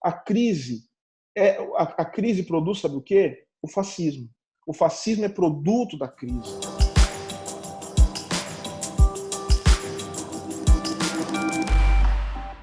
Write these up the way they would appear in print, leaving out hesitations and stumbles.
A crise produz, sabe o quê? O fascismo. O fascismo é produto da crise.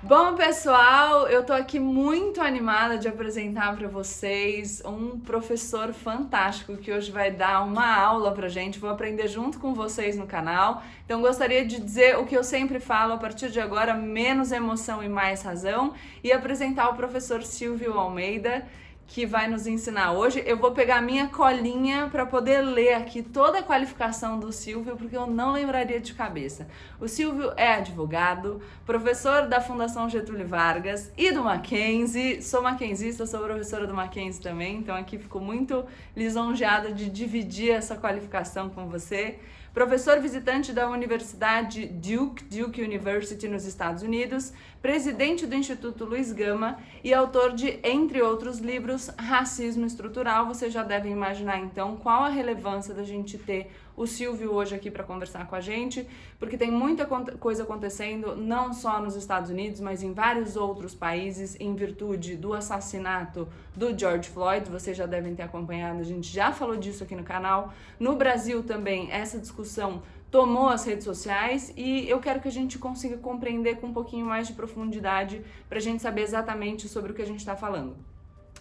Bom, pessoal, eu tô aqui muito animada de apresentar para vocês um professor fantástico que hoje vai dar uma aula pra gente. Vou aprender junto com vocês no canal. Então, gostaria de dizer o que eu sempre falo: a partir de agora, menos emoção e mais razão, e apresentar o professor Silvio Almeida, que vai nos ensinar hoje. Eu vou pegar a minha colinha para poder ler aqui toda a qualificação do Silvio, porque eu não lembraria de cabeça. O Silvio é advogado, professor da Fundação Getúlio Vargas e do Mackenzie. Sou mackenzista, sou professora do Mackenzie também, então aqui fico muito lisonjeada de dividir essa qualificação com você. Professor visitante da Universidade Duke University nos Estados Unidos, presidente do Instituto Luiz Gama e autor de, entre outros livros, Racismo Estrutural. Vocês já devem imaginar, então, qual a relevância da gente ter o Silvio hoje aqui para conversar com a gente, porque tem muita coisa acontecendo, não só nos Estados Unidos, mas em vários outros países, em virtude do assassinato do George Floyd. Vocês já devem ter acompanhado, a gente já falou disso aqui no canal. No Brasil também, essa discussão tomou as redes sociais e eu quero que a gente consiga compreender com um pouquinho mais de profundidade para a gente saber exatamente sobre o que a gente está falando.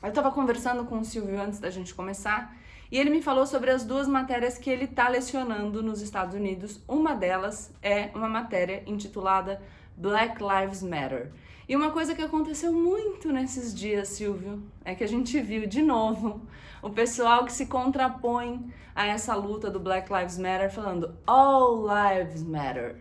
Eu estava conversando com o Silvio antes da gente começar e ele me falou sobre as duas matérias que ele está lecionando nos Estados Unidos. Uma delas é uma matéria intitulada Black Lives Matter. E uma coisa que aconteceu muito nesses dias, Silvio, é que a gente viu de novo o pessoal que se contrapõe a essa luta do Black Lives Matter falando All Lives Matter.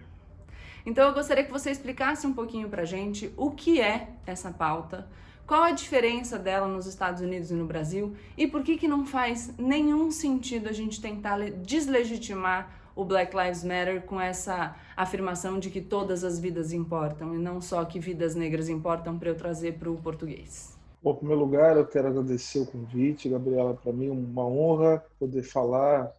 Então eu gostaria que você explicasse um pouquinho pra gente o que é essa pauta, qual a diferença dela nos Estados Unidos e no Brasil e por que não faz nenhum sentido a gente tentar deslegitimar o Black Lives Matter com essa afirmação de que todas as vidas importam e não só que vidas negras importam, para eu trazer para o português. Bom, em primeiro lugar, eu quero agradecer o convite, Gabriela. Para mim é uma honra poder falar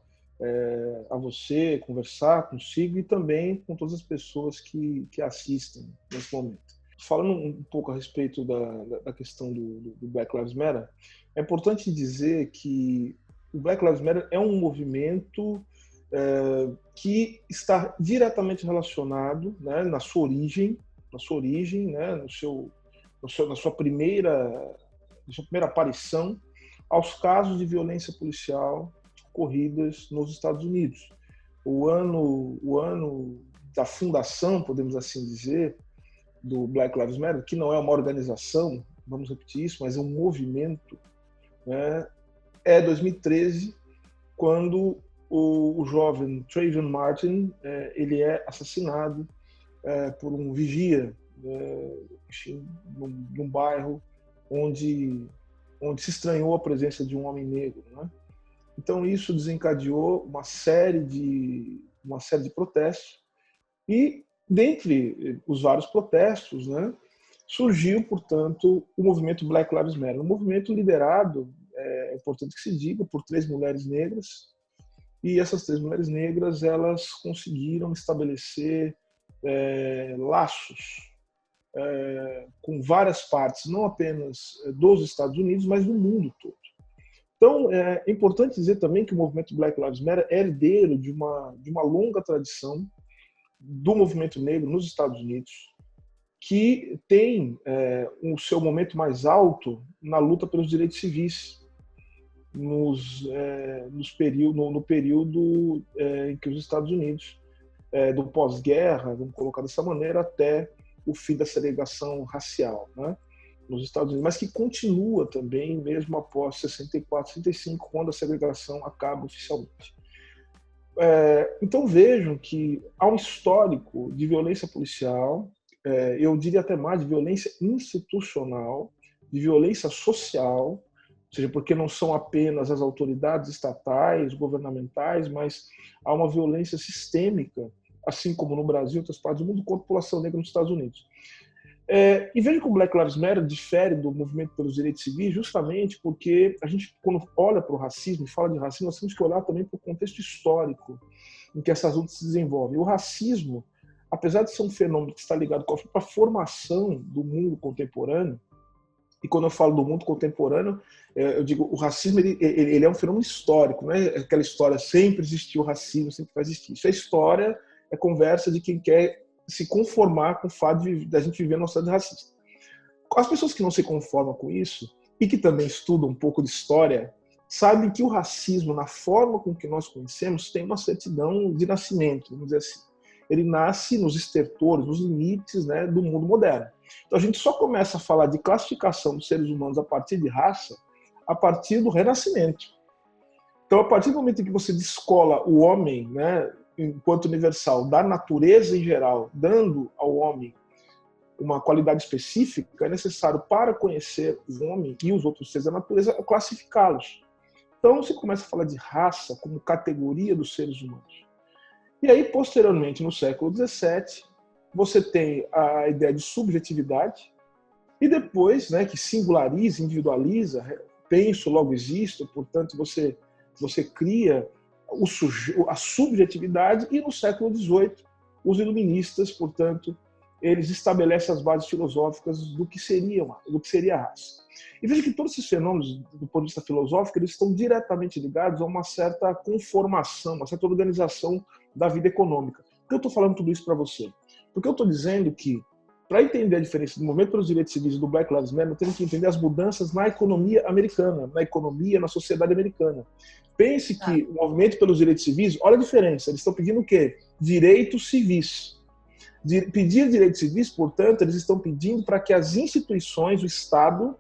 a você, conversar consigo e também com todas as pessoas que assistem nesse momento. Falando um pouco a respeito da questão do Black Lives Matter, é importante dizer que o Black Lives Matter é um movimento que está diretamente relacionado, né, na sua origem, né, na sua primeira aparição, aos casos de violência policial ocorridas nos Estados Unidos. O ano da fundação, podemos assim dizer, do Black Lives Matter, que não é uma organização, vamos repetir isso, mas é um movimento, né, é 2013, quando o jovem Trayvon Martin ele é assassinado por um vigia num bairro onde se estranhou a presença de um homem negro, né? Então isso desencadeou uma série de protestos e dentre os vários protestos, né, surgiu, portanto, o movimento Black Lives Matter, um movimento liderado, é importante que se diga, por 3 mulheres negras. E essas 3 mulheres negras, elas conseguiram estabelecer laços com várias partes, não apenas dos Estados Unidos, mas do mundo todo. Então, é importante dizer também que o movimento Black Lives Matter é herdeiro de uma longa tradição do movimento negro nos Estados Unidos, que tem o seu momento mais alto na luta pelos direitos civis, no período em que os Estados Unidos, do pós-guerra, vamos colocar dessa maneira, até o fim da segregação racial, né, nos Estados Unidos, mas que continua também mesmo após 64, 65, quando a segregação acaba oficialmente. Então vejam que há um histórico de violência policial, eu diria até mais, de violência institucional, de violência social, ou seja, porque não são apenas as autoridades estatais, governamentais, mas há uma violência sistêmica, assim como no Brasil e outras partes do mundo, contra a população negra nos Estados Unidos. E veja que o Black Lives Matter difere do movimento pelos direitos civis justamente porque a gente, quando olha para o racismo e fala de racismo, nós temos que olhar também para o contexto histórico em que essas lutas se desenvolvem. O racismo, apesar de ser um fenômeno que está ligado com a formação do mundo contemporâneo, E quando eu falo do mundo contemporâneo, eu digo, o racismo ele é um fenômeno histórico, não é aquela história sempre existiu o racismo, sempre vai existir. Isso é história, é conversa de quem quer se conformar com o fato de a gente viver numa sociedade racista. As pessoas que não se conformam com isso e que também estudam um pouco de história sabem que o racismo, na forma com que nós conhecemos, tem uma certidão de nascimento, vamos dizer assim. Ele nasce nos estertores, nos limites, né, do mundo moderno. Então a gente só começa a falar de classificação dos seres humanos a partir de raça a partir do Renascimento. Então, a partir do momento em que você descola o homem, né, enquanto universal, da natureza em geral, dando ao homem uma qualidade específica, é necessário, para conhecer o homem e os outros seres da natureza, classificá-los. Então, você começa a falar de raça como categoria dos seres humanos. E aí, posteriormente, no século XVII, você tem a ideia de subjetividade, e depois, né, que singulariza, individualiza, penso, logo existo, portanto, você cria a subjetividade, e no século XVIII, os iluministas, portanto, eles estabelecem as bases filosóficas do que seria a raça. E veja que todos esses fenômenos, do ponto de vista filosófico, eles estão diretamente ligados a uma certa conformação, uma certa organização da vida econômica. Por que eu estou falando tudo isso para você? Porque eu estou dizendo que, para entender a diferença do movimento pelos direitos civis e do Black Lives Matter, nós temos que entender as mudanças na economia americana, na sociedade americana. Pense que o movimento pelos direitos civis, olha a diferença, eles estão pedindo o quê? Direitos civis. Pedir direitos civis, portanto, eles estão pedindo para que as instituições, o Estado,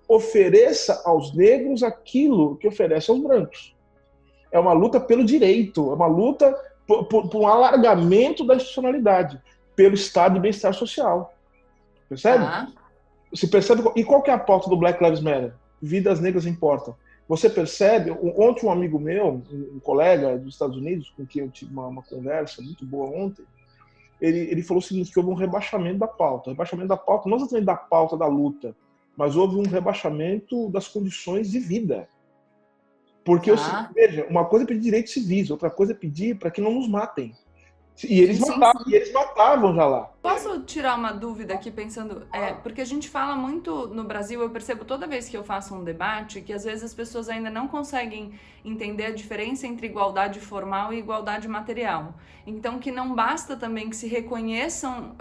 ofereça aos negros aquilo que oferece aos brancos. É uma luta pelo direito, é uma luta por um alargamento da institucionalidade, pelo estado de bem-estar social. Percebe? Você percebe? E qual que é a pauta do Black Lives Matter? Vidas negras importam. Você percebe? Ontem um amigo meu, um colega dos Estados Unidos, com quem eu tive uma conversa muito boa ontem, ele falou o seguinte, que houve um rebaixamento da pauta. Rebaixamento da pauta, não exatamente da pauta da luta, mas houve um rebaixamento das condições de vida. Porque, veja, uma coisa é pedir direitos civis, outra coisa é pedir para que não nos matem. E eles matavam já lá. Posso tirar uma dúvida aqui pensando, porque a gente fala muito no Brasil, eu percebo toda vez que eu faço um debate, que às vezes as pessoas ainda não conseguem entender a diferença entre igualdade formal e igualdade material. Então que não basta também que se reconheçam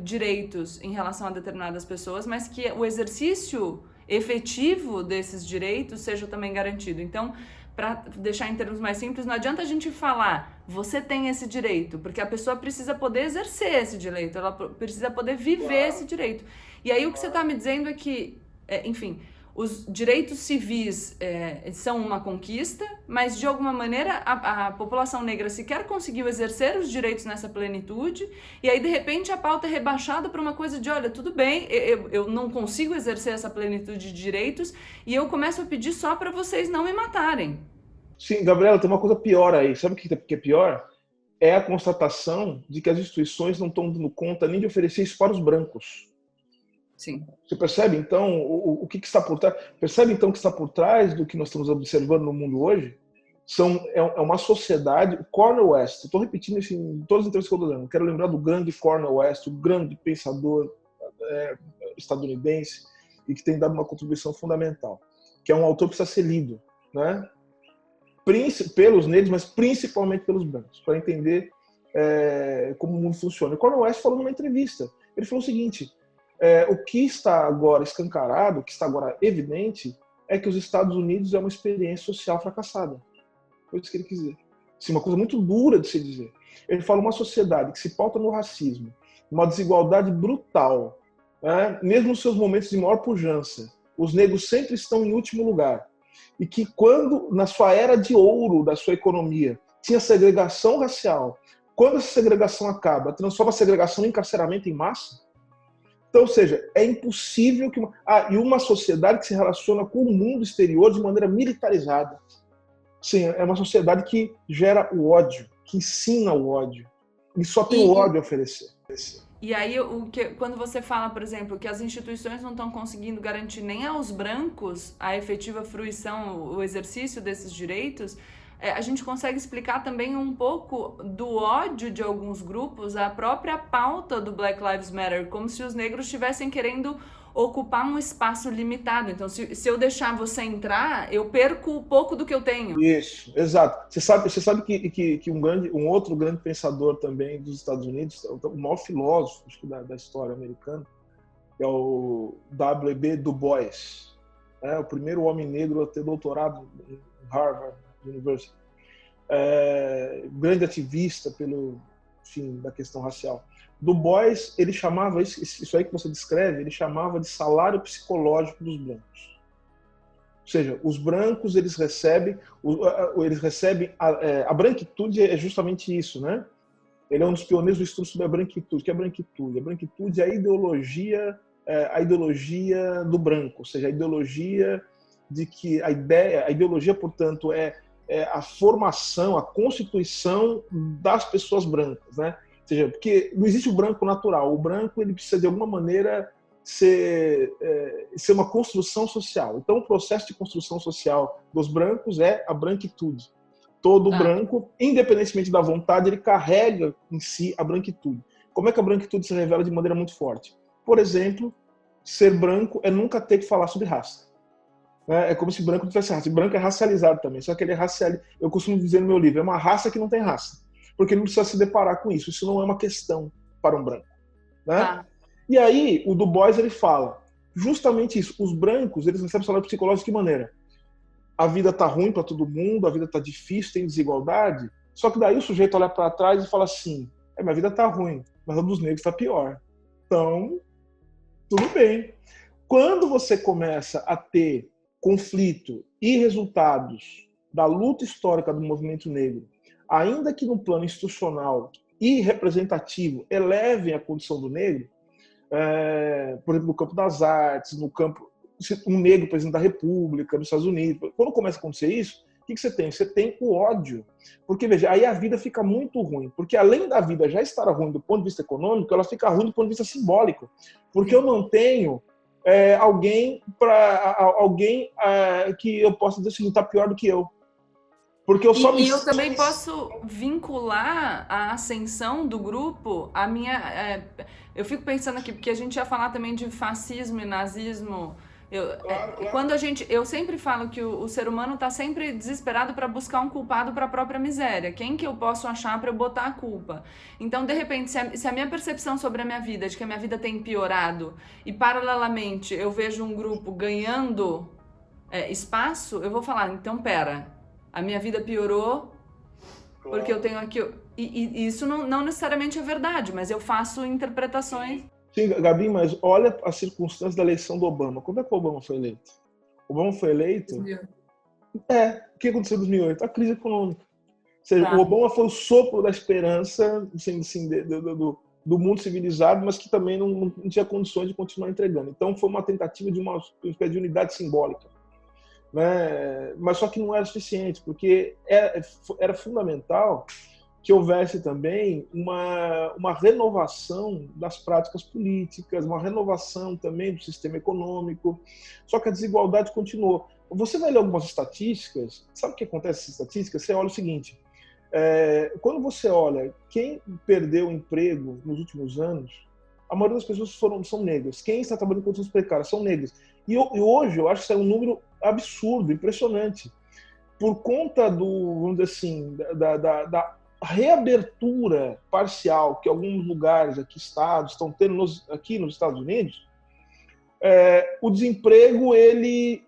direitos em relação a determinadas pessoas, mas que o exercício efetivo desses direitos seja também garantido. Então, para deixar em termos mais simples, não adianta a gente falar, você tem esse direito, porque a pessoa precisa poder exercer esse direito, ela precisa poder viver esse direito. E aí o que você está me dizendo é que, enfim, os direitos civis são uma conquista, mas de alguma maneira a população negra sequer conseguiu exercer os direitos nessa plenitude, e aí de repente a pauta é rebaixada para uma coisa de, olha, tudo bem, eu não consigo exercer essa plenitude de direitos, e eu começo a pedir só para vocês não me matarem. Sim, Gabriela, tem uma coisa pior aí. Sabe o que é pior? É a constatação de que as instituições não estão dando conta nem de oferecer isso para os brancos. Sim. Você percebe, então, o que está por trás? Percebe, então, o que está por trás do que nós estamos observando no mundo hoje? É uma sociedade... Cornel West, estou repetindo isso em todas as entrevistas que eu estou dando. Quero lembrar do grande Cornel West, o grande pensador estadunidense, e que tem dado uma contribuição fundamental, que é um autor que precisa ser lido, né? Pelos negros, mas principalmente pelos brancos, para entender como o mundo funciona. O Cornel West falou numa entrevista, ele falou o seguinte... o que está agora escancarado, o que está agora evidente, é que os Estados Unidos é uma experiência social fracassada. Foi isso que ele quis dizer. Assim, uma coisa muito dura de se dizer. Ele fala uma sociedade que se pauta no racismo, uma desigualdade brutal, né? Mesmo nos seus momentos de maior pujança, os negros sempre estão em último lugar. E que quando, na sua era de ouro da sua economia, tinha segregação racial, quando essa segregação acaba, transforma a segregação em encarceramento em massa. Então, ou seja, é impossível que... e uma sociedade que se relaciona com o mundo exterior de maneira militarizada. Sim, é uma sociedade que gera o ódio, que ensina o ódio. E só tem o ódio a oferecer. E aí, quando você fala, por exemplo, que as instituições não estão conseguindo garantir nem aos brancos a efetiva fruição, o exercício desses direitos... a gente consegue explicar também um pouco do ódio de alguns grupos à própria pauta do Black Lives Matter, como se os negros estivessem querendo ocupar um espaço limitado. Então, se eu deixar você entrar, eu perco pouco do que eu tenho. Isso, exato. Você sabe que um outro grande pensador também dos Estados Unidos, o maior filósofo acho que da história americana, é o W.B. Du Bois, o primeiro homem negro a ter doutorado em Harvard University, grande ativista pelo fim da questão racial. Du Bois, ele chamava isso aí que você descreve, ele chamava de salário psicológico dos brancos. Ou seja, os brancos eles recebem a branquitude é justamente isso, né? Ele é um dos pioneiros do estudo sobre a branquitude. O que é a branquitude? A branquitude é a ideologia do branco, ou seja, a ideologia de que a ideologia, portanto, é a formação, a constituição das pessoas brancas, né? Ou seja, porque não existe o branco natural. O branco ele precisa de alguma maneira ser uma construção social. Então, o processo de construção social dos brancos é a branquitude. Todo branco, independentemente da vontade, ele carrega em si a branquitude. Como é que a branquitude se revela de maneira muito forte? Por exemplo, ser branco é nunca ter que falar sobre raça. É como se branco não tivesse raça. E branco é racializado também, só que ele é racializado. Eu costumo dizer no meu livro, é uma raça que não tem raça. Porque ele não precisa se deparar com isso. Isso não é uma questão para um branco. Né? E aí, o Du Bois ele fala justamente isso. Os brancos, eles recebem salário psicológico de que maneira? A vida tá ruim para todo mundo, a vida tá difícil, tem desigualdade. Só que daí o sujeito olha para trás e fala assim, minha vida tá ruim, mas a dos negros tá pior. Então, tudo bem. Quando você começa a ter conflito e resultados da luta histórica do movimento negro, ainda que no plano institucional e representativo elevem a condição do negro, por exemplo, no campo das artes, no campo um negro presidente da República, nos Estados Unidos, quando começa a acontecer isso, o que você tem? Você tem o ódio. Porque, veja, aí a vida fica muito ruim. Porque além da vida já estar ruim do ponto de vista econômico, ela fica ruim do ponto de vista simbólico. Porque eu não tenho alguém que eu possa dizer assim, está pior do que eu. Porque eu eu também posso vincular a ascensão do grupo à minha... eu fico pensando aqui, porque a gente ia falar também de fascismo e nazismo. Quando eu sempre falo que o ser humano está sempre desesperado para buscar um culpado para a própria miséria. Quem que eu posso achar para eu botar a culpa? Então, de repente, se a minha percepção sobre a minha vida, de que a minha vida tem piorado, e paralelamente eu vejo um grupo ganhando espaço, eu vou falar, então pera, a minha vida piorou porque eu tenho aqui... E isso não necessariamente é verdade, mas eu faço interpretações... Sim, Gabi, mas olha as circunstâncias da eleição do Obama. Quando é que o Obama foi eleito? O Obama foi eleito... O que aconteceu em 2008? A crise econômica. Ou seja, o Obama foi o sopro da esperança assim, do mundo civilizado, mas que também não tinha condições de continuar entregando. Então, foi uma tentativa de uma espécie de unidade simbólica. Né? Mas só que não era suficiente, porque era fundamental que houvesse também uma renovação das práticas políticas, uma renovação também do sistema econômico. Só que a desigualdade continuou. Você vai ler algumas estatísticas, sabe o que acontece nessas estatísticas? Você olha o seguinte, quando você olha quem perdeu o emprego nos últimos anos, a maioria das pessoas são negras. Quem está trabalhando em condições precárias são negras. E hoje eu acho que isso é um número absurdo, impressionante. Por conta vamos dizer assim, da reabertura parcial que alguns lugares aqui, estados, estão tendo aqui nos Estados Unidos, o desemprego ele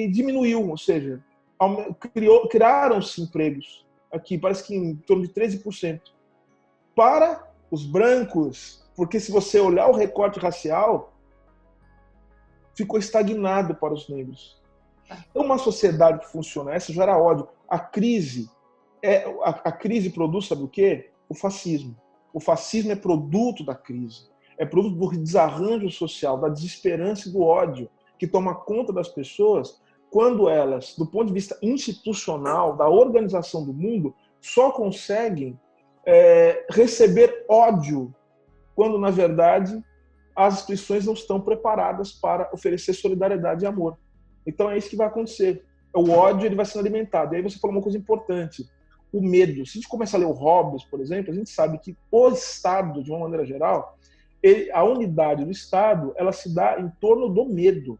diminuiu, ou seja, criaram-se empregos aqui, parece que em torno de 13%, para os brancos, porque se você olhar o recorte racial, ficou estagnado para os negros. Então, uma sociedade que funciona, essa gera ódio. A crise produz, sabe o quê? O fascismo. O fascismo é produto da crise. É produto do desarranjo social, da desesperança e do ódio que toma conta das pessoas quando elas, do ponto de vista institucional, da organização do mundo, só conseguem receber ódio quando, na verdade, as instituições não estão preparadas para oferecer solidariedade e amor. Então é isso que vai acontecer. O ódio ele vai sendo alimentado. E aí você falou uma coisa importante. O medo. Se a gente começar a ler o Hobbes, por exemplo, a gente sabe que o Estado, de uma maneira geral, a unidade do Estado, ela se dá em torno do medo.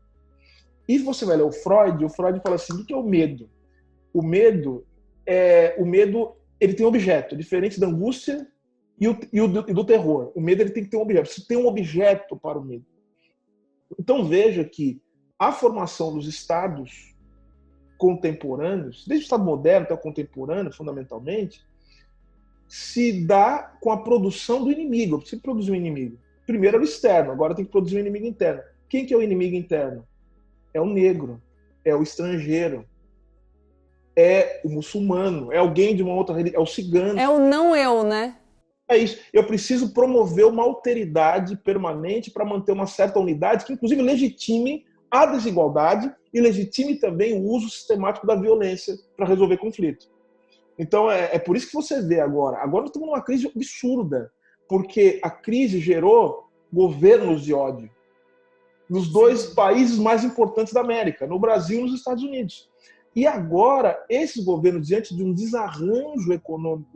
E você vai ler o Freud fala assim, o que é o medo? O medo, ele tem objeto, diferente da angústia e do terror. O medo ele tem que ter um objeto. Você tem um objeto para o medo. Então veja que a formação dos estados contemporâneos, desde o estado moderno até o contemporâneo, fundamentalmente, se dá com a produção do inimigo. Eu preciso produzir um inimigo. Primeiro era o externo, agora tem que produzir um inimigo interno. Quem que é o inimigo interno? É o negro, é o estrangeiro, é o muçulmano, é alguém de uma outra religião, é o cigano. É o não eu, né? É isso. Eu preciso promover uma alteridade permanente para manter uma certa unidade que, inclusive, legitime a desigualdade e legitime também o uso sistemático da violência para resolver conflito. Então, é por isso que você vê agora. Agora nós estamos numa crise absurda, porque a crise gerou governos de ódio nos dois países mais importantes da América, no Brasil e nos Estados Unidos. E agora, esses governos, diante de um desarranjo econômico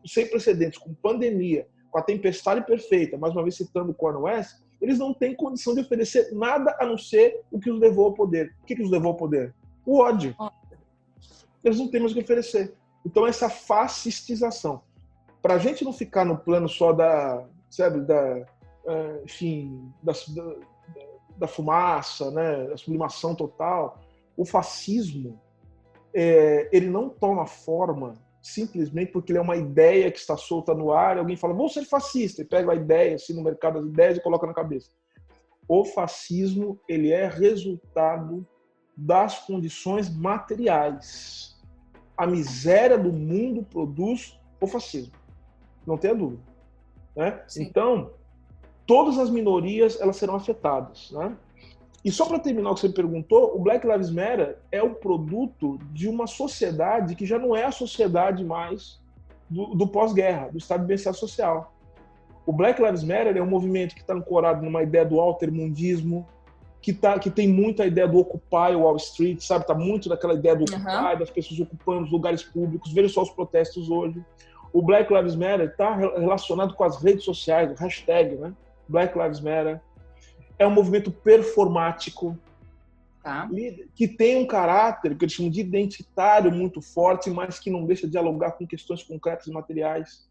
sem precedentes, com pandemia, com a tempestade perfeita, mais uma vez citando o Cornel West, eles não têm condição de oferecer nada a não ser o que os levou ao poder. O que os levou ao poder? O ódio. Eles não têm mais o que oferecer. Então, essa fascistização. Para a gente não ficar no plano só da fumaça, né, da sublimação total, o fascismo, ele não toma forma simplesmente porque ele é uma ideia que está solta no ar e alguém fala, vou ser fascista, e pega a ideia assim, no mercado das ideias e coloca na cabeça. O fascismo, ele é resultado das condições materiais. A miséria do mundo produz o fascismo. Não tenha dúvida. Né? Então, todas as minorias elas serão afetadas. Né? E só para terminar o que você me perguntou, o Black Lives Matter é o produto de uma sociedade que já não é a sociedade mais do pós-guerra, do estado de bem-estar social. O Black Lives Matter é um movimento que está ancorado numa ideia do altermundismo, que tem muita ideia do Occupy Wall Street, sabe? Está muito daquela ideia do Occupy, das pessoas ocupando os lugares públicos. Veja só os protestos hoje. O Black Lives Matter está relacionado com as redes sociais, o hashtag, né? Black Lives Matter. É um movimento performático, que tem um caráter que eles chamam de identitário muito forte, mas que não deixa de dialogar com questões concretas e materiais.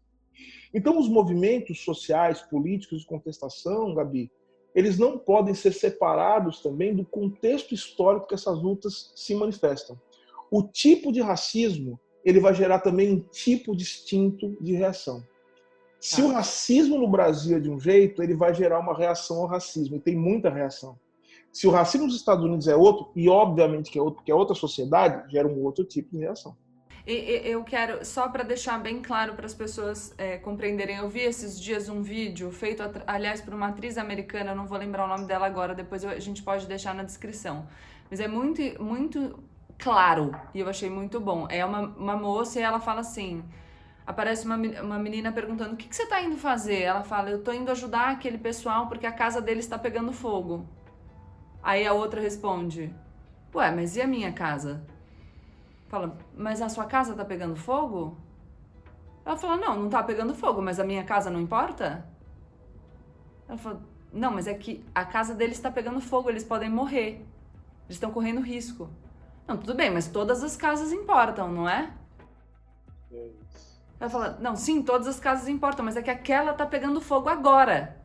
Então, os movimentos sociais, políticos de contestação, Gabi, eles não podem ser separados também do contexto histórico que essas lutas se manifestam. O tipo de racismo, ele vai gerar também um tipo distinto de reação. Se o racismo no Brasil é de um jeito, ele vai gerar uma reação ao racismo, e tem muita reação. Se o racismo nos Estados Unidos é outro, e obviamente que é outro, porque é outra sociedade, gera um outro tipo de reação. E eu quero, só para deixar bem claro para as pessoas compreenderem, eu vi esses dias um vídeo feito, aliás, por uma atriz americana, eu não vou lembrar o nome dela agora, depois a gente pode deixar na descrição. Mas é muito, muito claro, e eu achei muito bom. É uma moça e ela fala assim... Aparece uma menina perguntando, o que você está indo fazer? Ela fala, eu estou indo ajudar aquele pessoal porque a casa deles está pegando fogo. Aí a outra responde, ué, mas e a minha casa? Fala, mas a sua casa está pegando fogo? Ela fala, não está pegando fogo, mas a minha casa não importa? Ela fala, não, mas é que a casa deles está pegando fogo, eles podem morrer. Eles estão correndo risco. Não, tudo bem, mas todas as casas importam, não é? Ela fala, não, sim, todas as casas importam, mas é que aquela tá pegando fogo agora.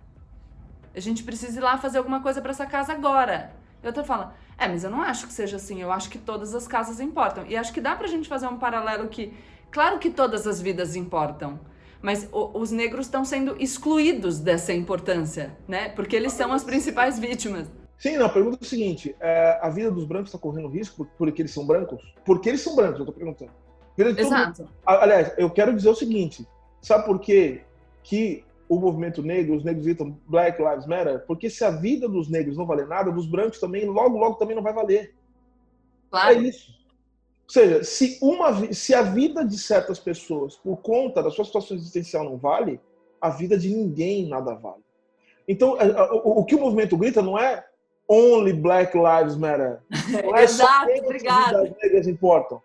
A gente precisa ir lá fazer alguma coisa para essa casa agora. E outra fala, mas eu não acho que seja assim, eu acho que todas as casas importam. E acho que dá pra gente fazer um paralelo que, claro que todas as vidas importam, mas os negros estão sendo excluídos dessa importância, né? Porque eles são as principais vítimas. Sim, não, a pergunta é o seguinte, a vida dos brancos está correndo risco porque eles são brancos? Porque eles são brancos, eu tô perguntando. Exato. Aliás, eu quero dizer o seguinte, sabe por quê que o movimento negro, os negros gritam Black Lives Matter? Porque se a vida dos negros não valer nada, dos brancos também, logo também não vai valer. Claro. É isso. Ou seja, se a vida de certas pessoas, por conta da sua situação existencial, não vale, a vida de ninguém nada vale. Então, o que o movimento grita não é Only Black Lives Matter. Não é Exato, obrigada. Vidas negras importam.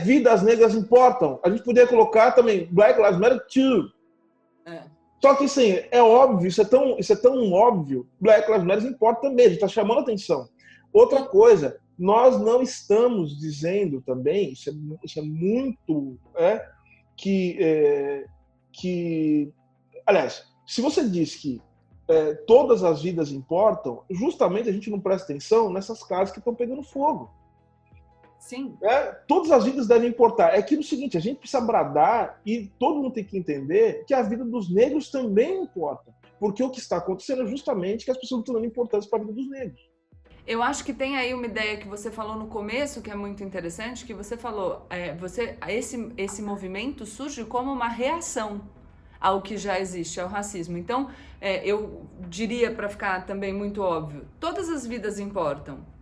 Vidas negras importam. A gente poderia colocar também Black Lives Matter too. Só que, assim, é óbvio, isso é tão óbvio, Black Lives Matter importa também, a gente está chamando atenção. Outra coisa, nós não estamos dizendo também, isso é muito... aliás, se você diz que todas as vidas importam, justamente a gente não presta atenção nessas casas que estão pegando fogo. Sim. Todas as vidas devem importar. É aquilo seguinte, a gente precisa bradar e todo mundo tem que entender que a vida dos negros também importa. Porque o que está acontecendo é justamente que as pessoas não estão dando importância para a vida dos negros. Eu acho que tem aí uma ideia que você falou no começo, que é muito interessante, que você falou, esse movimento surge como uma reação ao que já existe, ao racismo. Então, eu diria, para ficar também muito óbvio, todas as vidas importam.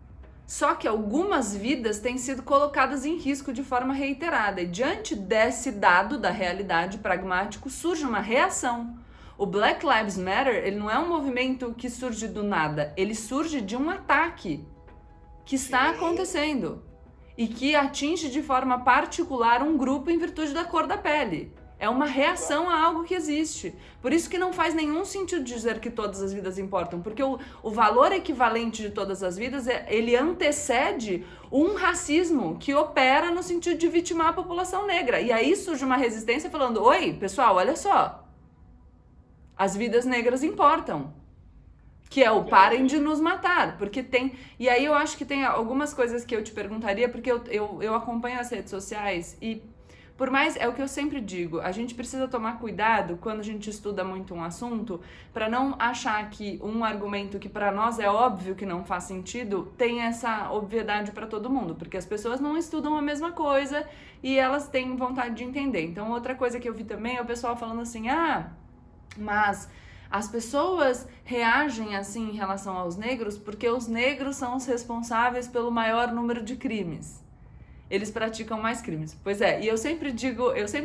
Só que algumas vidas têm sido colocadas em risco de forma reiterada. E diante desse dado da realidade pragmático, surge uma reação. O Black Lives Matter, ele não é um movimento que surge do nada. Ele surge de um ataque que está acontecendo e que atinge de forma particular um grupo em virtude da cor da pele. É uma reação a algo que existe. Por isso que não faz nenhum sentido dizer que todas as vidas importam, porque o valor equivalente de todas as vidas, ele antecede um racismo que opera no sentido de vitimar a população negra. E aí surge uma resistência falando, oi, pessoal, olha só, as vidas negras importam. Que é o parem de nos matar, porque tem... E aí eu acho que tem algumas coisas que eu te perguntaria, porque eu acompanho as redes sociais e... Por mais, é o que eu sempre digo, a gente precisa tomar cuidado quando a gente estuda muito um assunto para não achar que um argumento que para nós é óbvio que não faz sentido tem essa obviedade para todo mundo, porque as pessoas não estudam a mesma coisa e elas têm vontade de entender. Então, outra coisa que eu vi também é o pessoal falando assim, mas as pessoas reagem assim em relação aos negros porque os negros são os responsáveis pelo maior número de crimes. Eles praticam mais crimes. Pois é, e eu sempre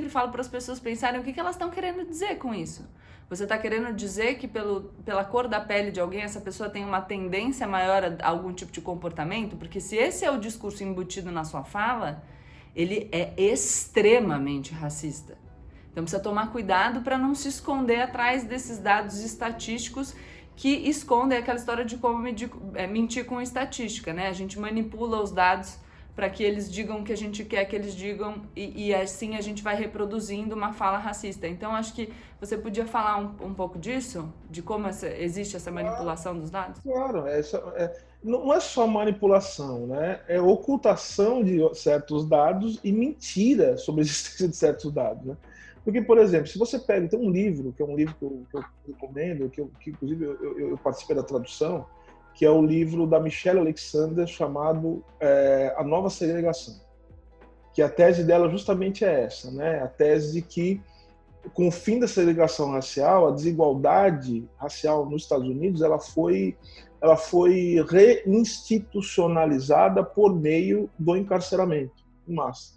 falo para as pessoas pensarem o que elas estão querendo dizer com isso. Você está querendo dizer que pela cor da pele de alguém, essa pessoa tem uma tendência maior a algum tipo de comportamento? Porque se esse é o discurso embutido na sua fala, ele é extremamente racista. Então precisa tomar cuidado para não se esconder atrás desses dados estatísticos que escondem aquela história de como mentir com estatística, né? A gente manipula os dados para que eles digam o que a gente quer que eles digam e assim a gente vai reproduzindo uma fala racista. Então, acho que você podia falar um pouco disso, de como existe essa manipulação dos dados? Claro, não é só manipulação, né? É ocultação de certos dados e mentira sobre a existência de certos dados, né? Porque, por exemplo, se você pega, tem um livro, que é um livro que eu recomendo, que inclusive eu participei da tradução, que é o livro da Michelle Alexander chamado A Nova Segregação, que a tese dela justamente é essa, né? A tese de que, com o fim da segregação racial, a desigualdade racial nos Estados Unidos ela foi reinstitucionalizada por meio do encarceramento em massa.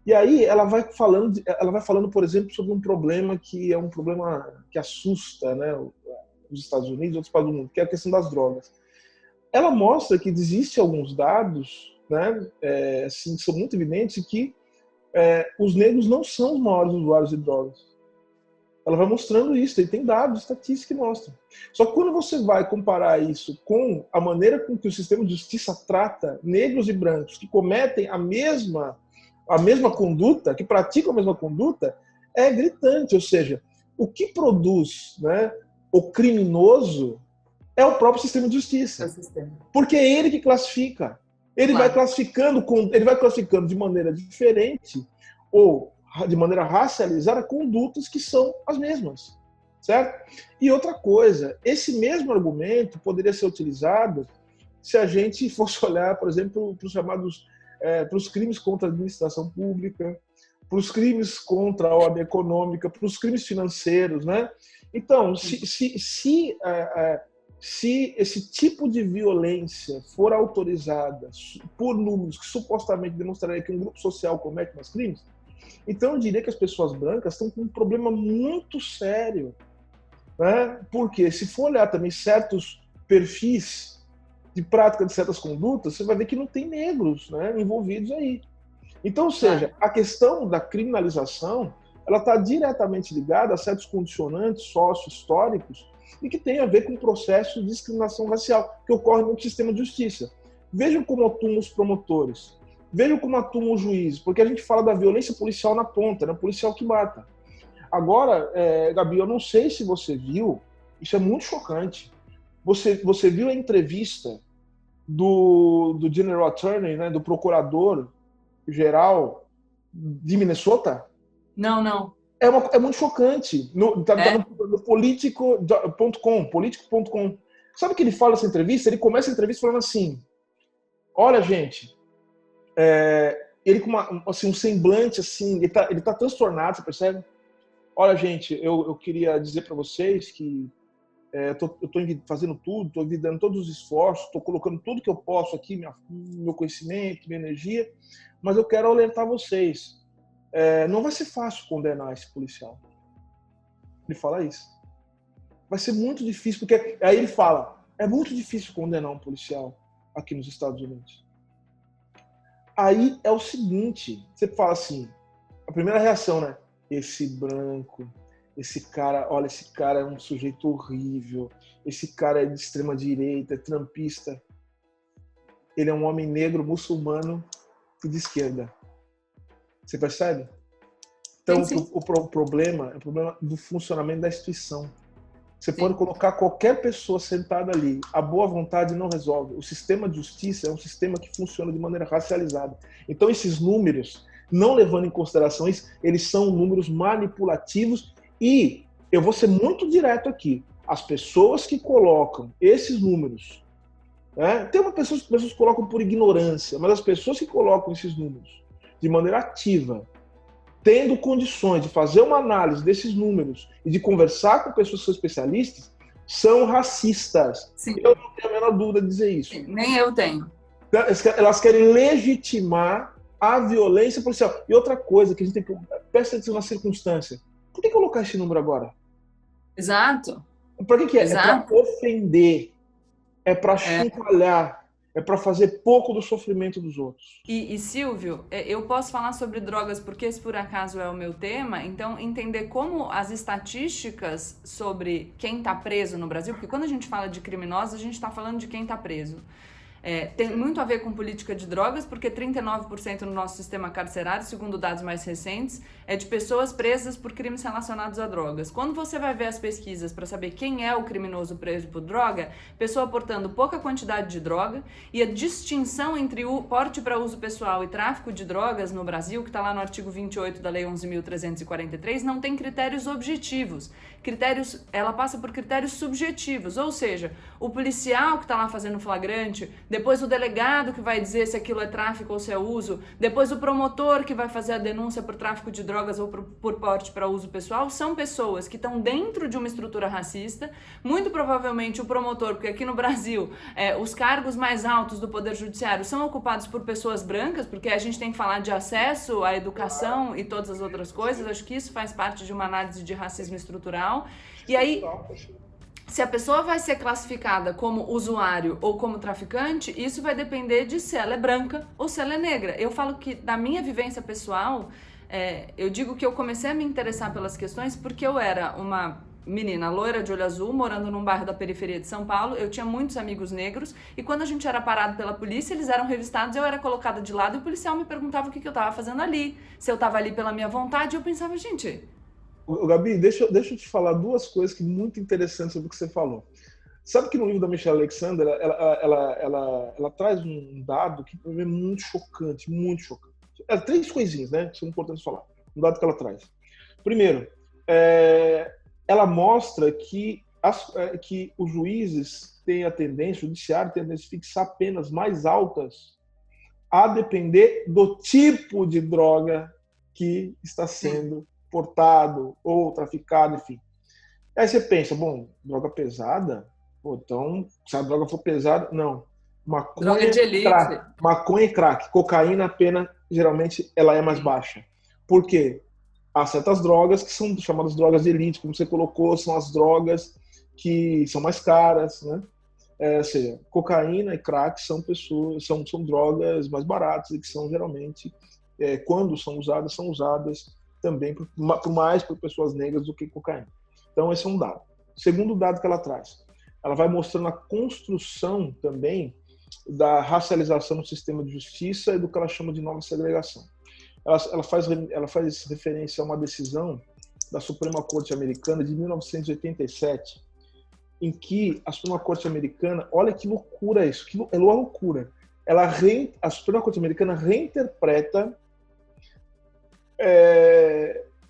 E aí ela vai falando, por exemplo, sobre um problema que é um problema que assusta, né, os Estados Unidos e outros países do mundo, que é a questão das drogas. Ela mostra que existem alguns dados, né, assim, que são muito evidentes, que os negros não são os maiores usuários de drogas. Ela vai mostrando isso, e tem dados, estatísticos que mostram. Só que quando você vai comparar isso com a maneira com que o sistema de justiça trata negros e brancos que cometem a mesma conduta, que praticam a mesma conduta, é gritante. Ou seja, o que produz, né, o criminoso é o próprio sistema de justiça. Porque é ele que classifica. Ele vai classificando de maneira diferente ou de maneira racializada condutas que são as mesmas, certo? E outra coisa, esse mesmo argumento poderia ser utilizado se a gente fosse olhar, por exemplo, para os crimes contra a administração pública, para os crimes contra a ordem econômica, para os crimes financeiros, né? Então, se esse tipo de violência for autorizada por números que supostamente demonstrariam que um grupo social comete mais crimes, então eu diria que as pessoas brancas estão com um problema muito sério, né? Porque se for olhar também certos perfis de prática de certas condutas, você vai ver que não tem negros, né, envolvidos aí. Então, ou seja, a questão da criminalização, ela está diretamente ligada a certos condicionantes sócio-históricos e que tem a ver com o processo de discriminação racial que ocorre no sistema de justiça. Vejam como atuam os promotores, vejam como atuam os juízes, porque a gente fala da violência policial na ponta, né? Policial que mata. Agora, Gabi, eu não sei se você viu, isso é muito chocante, você viu a entrevista do General Attorney, né, do procurador-geral de Minnesota? Não. É muito chocante. Tá no politico.com. Sabe o que ele fala nessa entrevista? Ele começa a entrevista falando assim, olha, gente, ele com um semblante assim, ele tá transtornado, você percebe? Olha, gente, eu queria dizer para vocês que eu tô fazendo tudo, estou dando todos os esforços, estou colocando tudo que eu posso aqui, meu conhecimento, minha energia, mas eu quero alertar vocês. Não vai ser fácil condenar esse policial. Ele fala isso. Vai ser muito difícil, porque aí ele fala, é muito difícil condenar um policial aqui nos Estados Unidos. Aí é o seguinte, você fala assim, a primeira reação, né? Esse branco, esse cara é um sujeito horrível, esse cara é de extrema direita, é trampista. Ele é um homem negro, muçulmano e de esquerda. Você percebe? Então, sim. O problema é o problema do funcionamento da instituição. Você pode colocar qualquer pessoa sentada ali. A boa vontade não resolve. O sistema de justiça é um sistema que funciona de maneira racializada. Então, esses números, não levando em consideração isso, eles são números manipulativos e eu vou ser muito direto aqui. As pessoas que colocam esses números, tem uma pessoa que as pessoas colocam por ignorância, mas as pessoas que colocam esses números de maneira ativa, tendo condições de fazer uma análise desses números e de conversar com pessoas que são especialistas, são racistas. Sim. Eu não tenho a menor dúvida de dizer isso. Nem eu tenho. Elas querem legitimar a violência policial. E outra coisa que a gente tem que prestar atenção na circunstância. Por que colocar esse número agora? Exato. Para que é? Exato. É para ofender. É para chacoalhar. É para fazer pouco do sofrimento dos outros. E Silvio, eu posso falar sobre drogas porque esse por acaso é o meu tema, então entender como as estatísticas sobre quem está preso no Brasil, porque quando a gente fala de criminosos, a gente está falando de quem está preso. Tem muito a ver com política de drogas, porque 39% no nosso sistema carcerário, segundo dados mais recentes, é de pessoas presas por crimes relacionados a drogas. Quando você vai ver as pesquisas para saber quem é o criminoso preso por droga, pessoa portando pouca quantidade de droga, e a distinção entre o porte para uso pessoal e tráfico de drogas no Brasil, que está lá no artigo 28 da Lei 11.343, não tem critérios objetivos. Ela passa por critérios subjetivos, ou seja, o policial que está lá fazendo flagrante, depois o delegado que vai dizer se aquilo é tráfico ou se é uso, depois o promotor que vai fazer a denúncia por tráfico de drogas ou por porte para uso pessoal, são pessoas que estão dentro de uma estrutura racista, muito provavelmente o promotor, porque aqui no Brasil os cargos mais altos do Poder Judiciário são ocupados por pessoas brancas, porque a gente tem que falar de acesso à educação e todas as outras coisas, acho que isso faz parte de uma análise de racismo estrutural. E aí, se a pessoa vai ser classificada como usuário ou como traficante, isso vai depender de se ela é branca ou se ela é negra. Eu falo que, da minha vivência pessoal, eu digo que eu comecei a me interessar pelas questões porque eu era uma menina loira de olho azul, morando num bairro da periferia de São Paulo. Eu tinha muitos amigos negros e quando a gente era parado pela polícia, eles eram revistados, eu era colocada de lado e o policial me perguntava o que eu estava fazendo ali, se eu estava ali pela minha vontade. Eu pensava, gente... Gabi, deixa eu te falar duas coisas que muito interessantes sobre o que você falou. Sabe que no livro da Michelle Alexander, ela traz um dado que para mim é muito chocante, muito chocante. Três coisinhas, né, que são importantes falar. Um dado que ela traz. Primeiro, ela mostra que os juízes têm a tendência, o judiciário tem a tendência de fixar penas mais altas a depender do tipo de droga que está sendo portado ou traficado, enfim. Aí você pensa, bom, droga pesada? Pô, então, se a droga for pesada, não. Droga de elite. Maconha e crack. Cocaína, a pena, geralmente, ela é mais baixa. Por quê? Há certas drogas que são chamadas drogas de elite, como você colocou, são as drogas que são mais caras, né? Ou seja, cocaína e crack são drogas mais baratas e que são, geralmente, quando são usadas também por mais por pessoas negras do que cocaína. Então, esse é um dado. Segundo dado que ela traz, ela vai mostrando a construção também da racialização no sistema de justiça e do que ela chama de nova segregação. Ela faz referência a uma decisão da Suprema Corte Americana de 1987, em que a Suprema Corte Americana, olha que loucura isso, é uma loucura. A Suprema Corte Americana reinterpreta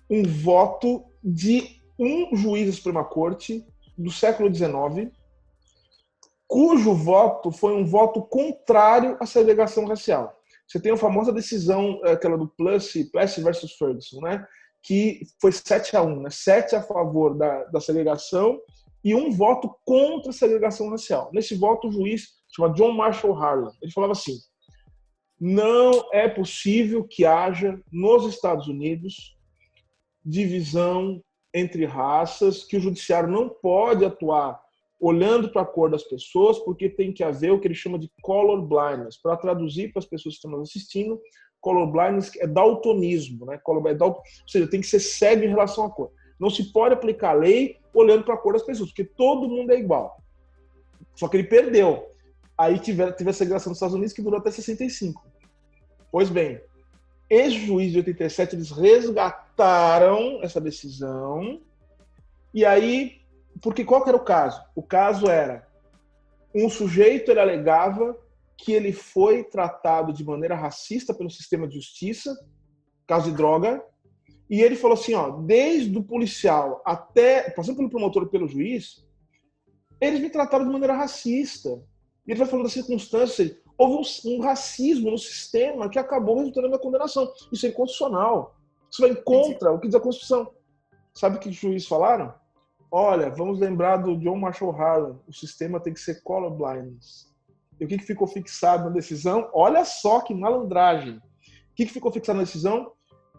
um voto de um juiz da Suprema Corte do século XIX, cujo voto foi um voto contrário à segregação racial. Você tem a famosa decisão, aquela do Plessy versus Ferguson, né? Que foi 7-1, né? 7 a favor da segregação e um voto contra a segregação racial. Nesse voto, o juiz, chama John Marshall Harlan, ele falava assim: não é possível que haja nos Estados Unidos divisão entre raças, que o judiciário não pode atuar olhando para a cor das pessoas, porque tem que haver o que ele chama de color blindness. Para traduzir para as pessoas que estão nos assistindo, color blindness é daltonismo, né? Ou seja, tem que ser cego em relação à cor. Não se pode aplicar a lei olhando para a cor das pessoas, porque todo mundo é igual. Só que ele perdeu. Aí teve a segregação nos Estados Unidos, que durou até 65. Pois bem, esse juiz de 87, eles resgataram essa decisão, e aí, porque qual que era o caso? O caso era, um sujeito, ele alegava que ele foi tratado de maneira racista pelo sistema de justiça, caso de droga, e ele falou assim, ó, desde o policial até, passando pelo promotor e pelo juiz, eles me trataram de maneira racista. E ele vai falando das circunstâncias, houve um racismo no sistema que acabou resultando na condenação. Isso é inconstitucional. Isso vai contra o que diz a Constituição. Sabe o que os juízes falaram? Olha, vamos lembrar do John Marshall Harlan, o sistema tem que ser colorblindness. E o que ficou fixado na decisão? Olha só que malandragem. O que ficou fixado na decisão?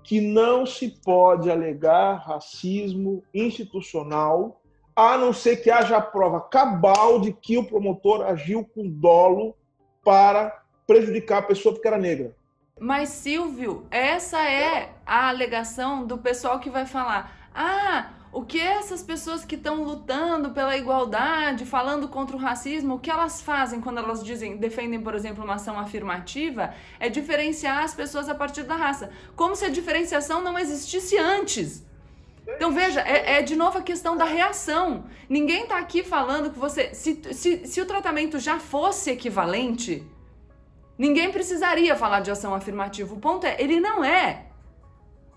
Que não se pode alegar racismo institucional, a não ser que haja a prova cabal de que o promotor agiu com dolo para prejudicar a pessoa porque era negra. Mas, Silvio, essa é a alegação do pessoal que vai falar: o que essas pessoas que estão lutando pela igualdade, falando contra o racismo, o que elas fazem quando elas defendem, por exemplo, uma ação afirmativa, é diferenciar as pessoas a partir da raça. Como se a diferenciação não existisse antes. Então, veja, é de novo a questão da reação. Ninguém está aqui falando que você... Se o tratamento já fosse equivalente, ninguém precisaria falar de ação afirmativa. O ponto é, ele não é.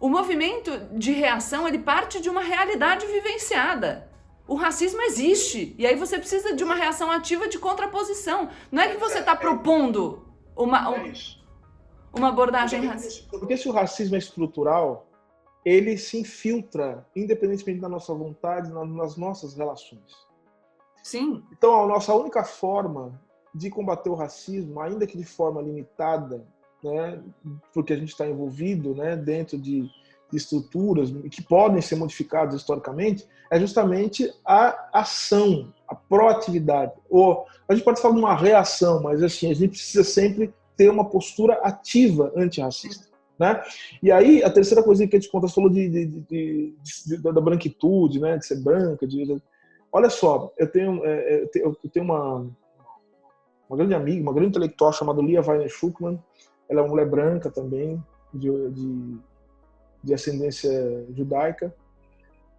O movimento de reação, ele parte de uma realidade vivenciada. O racismo existe. E aí você precisa de uma reação ativa de contraposição. Não é que você está propondo uma abordagem racista. Porque se o racismo é estrutural, ele se infiltra, independentemente da nossa vontade, nas nossas relações. Sim. Então, a nossa única forma de combater o racismo, ainda que de forma limitada, né, porque a gente está envolvido, né, dentro de estruturas que podem ser modificadas historicamente, é justamente a ação, a proatividade. Ou a gente pode falar de uma reação, mas assim, a gente precisa sempre ter uma postura ativa antirracista. Né? E aí, a terceira coisa que a gente conta, você falou da branquitude, né, de ser branca. Olha só, eu tenho uma grande amiga, uma grande intelectual chamada Lia Weiner Schuckman. Ela é uma mulher branca também, de ascendência judaica,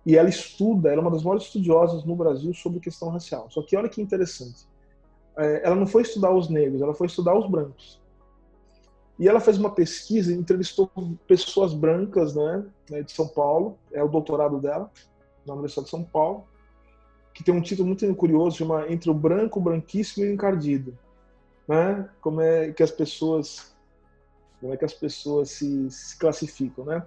e ela é uma das maiores estudiosas no Brasil sobre questão racial. Só que olha que interessante, ela não foi estudar os negros, ela foi estudar os brancos. E ela fez uma pesquisa, entrevistou pessoas brancas, né, de São Paulo, é o doutorado dela, na Universidade de São Paulo, que tem um título muito curioso, chama Entre o Branco, o Branquíssimo e o Encardido. Né? Como é que as pessoas se classificam, né?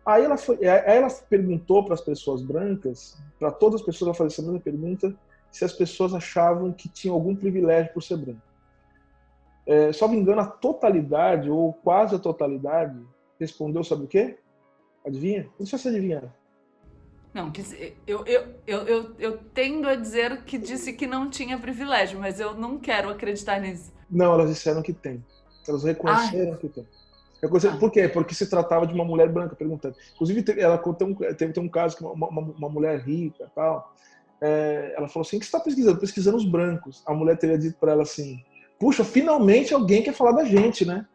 Aí ela perguntou para as pessoas brancas, para todas as pessoas, ela fazia essa mesma pergunta, se as pessoas achavam que tinham algum privilégio por ser branco. Só me engano, a totalidade, ou quase a totalidade, respondeu, sabe o quê? Adivinha? Não sei se adivinhar. Não, eu tendo a dizer que disse que não tinha privilégio, mas eu não quero acreditar nisso. Não, elas disseram que tem. Elas reconheceram que tem. Por quê? Porque se tratava de uma mulher branca, perguntando. Inclusive, ela tem um caso que uma mulher rica e tal, ela falou assim, o que você está pesquisando? Pesquisando os brancos. A mulher teria dito para ela assim, puxa, finalmente alguém quer falar da gente, né?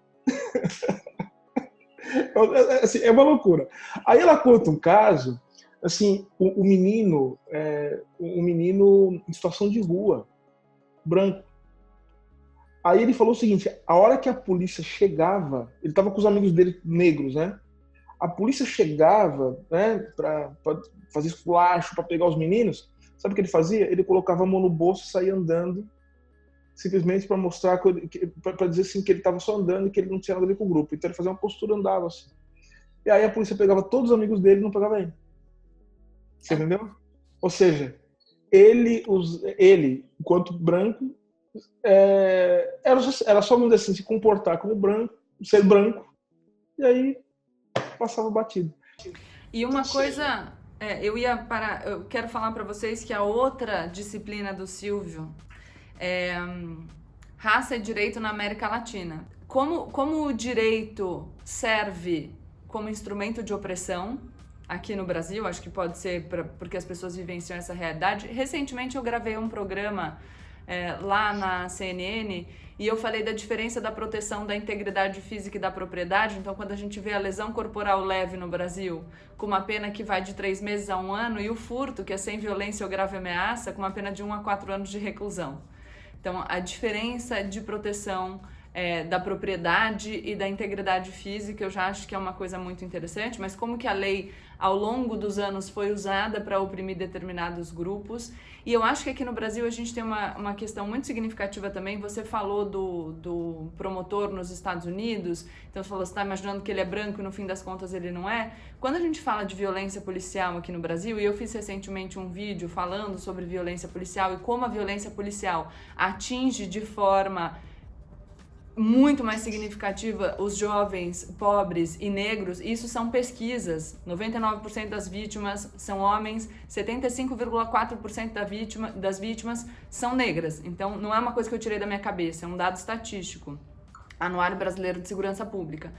Assim, é uma loucura. Aí ela conta um caso, assim, o menino em situação de rua, branco. Aí ele falou o seguinte, a hora que a polícia chegava, ele estava com os amigos dele negros, né? A polícia chegava, né, para fazer esculacho, para pegar os meninos, sabe o que ele fazia? Ele colocava a mão no bolso e saía andando, simplesmente para mostrar, para dizer assim, que ele estava só andando e que ele não tinha nada a ver com o grupo. Então ele fazia uma postura, andava assim. E aí a polícia pegava todos os amigos dele e não pegava ele. Você entendeu? Ou seja, ele enquanto branco, era só, vamos dizer assim, se comportar como branco, ser branco, e aí passava batido. E uma coisa, eu quero falar para vocês que a outra disciplina do Silvio é raça e direito na América Latina. Como o direito serve como instrumento de opressão aqui no Brasil, acho que pode ser porque as pessoas vivenciam essa realidade. Recentemente eu gravei um programa lá na CNN e eu falei da diferença da proteção da integridade física e da propriedade. Então, quando a gente vê a lesão corporal leve no Brasil, com uma pena que vai de 3 meses a 1 ano, e o furto, que é sem violência ou grave ameaça, com uma pena de 1 a 4 anos de reclusão. Então, a diferença de proteção da propriedade e da integridade física, eu já acho que é uma coisa muito interessante, mas como que a lei, ao longo dos anos, foi usada para oprimir determinados grupos. E eu acho que aqui no Brasil a gente tem uma questão muito significativa também. Você falou do promotor nos Estados Unidos, então você falou, você está imaginando que ele é branco e no fim das contas ele não é. Quando a gente fala de violência policial aqui no Brasil, e eu fiz recentemente um vídeo falando sobre violência policial e como a violência policial atinge de forma muito mais significativa os jovens pobres e negros. Isso são pesquisas. 99% das vítimas são homens, 75,4% das vítimas são negras. Então não é uma coisa que eu tirei da minha cabeça, é um dado estatístico. Anuário Brasileiro de Segurança Pública.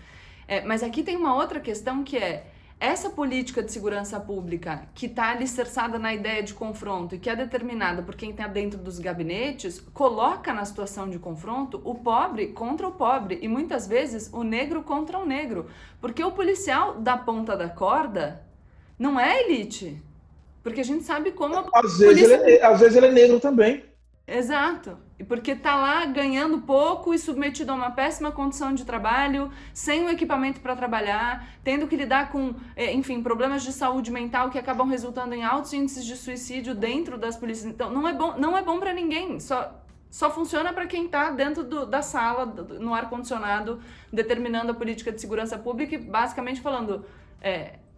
Mas aqui tem uma outra questão que é essa política de segurança pública que está alicerçada na ideia de confronto e que é determinada por quem está dentro dos gabinetes, coloca na situação de confronto o pobre contra o pobre e muitas vezes o negro contra o negro. Porque o policial da ponta da corda não é elite. Porque a gente sabe como a polícia... Às vezes ele é negro também. Exato. E porque tá lá ganhando pouco e submetido a uma péssima condição de trabalho, sem o equipamento para trabalhar, tendo que lidar com, enfim, problemas de saúde mental que acabam resultando em altos índices de suicídio dentro das polícias. Então, não é bom para ninguém. Só funciona para quem está dentro da sala, no ar-condicionado, determinando a política de segurança pública e basicamente falando,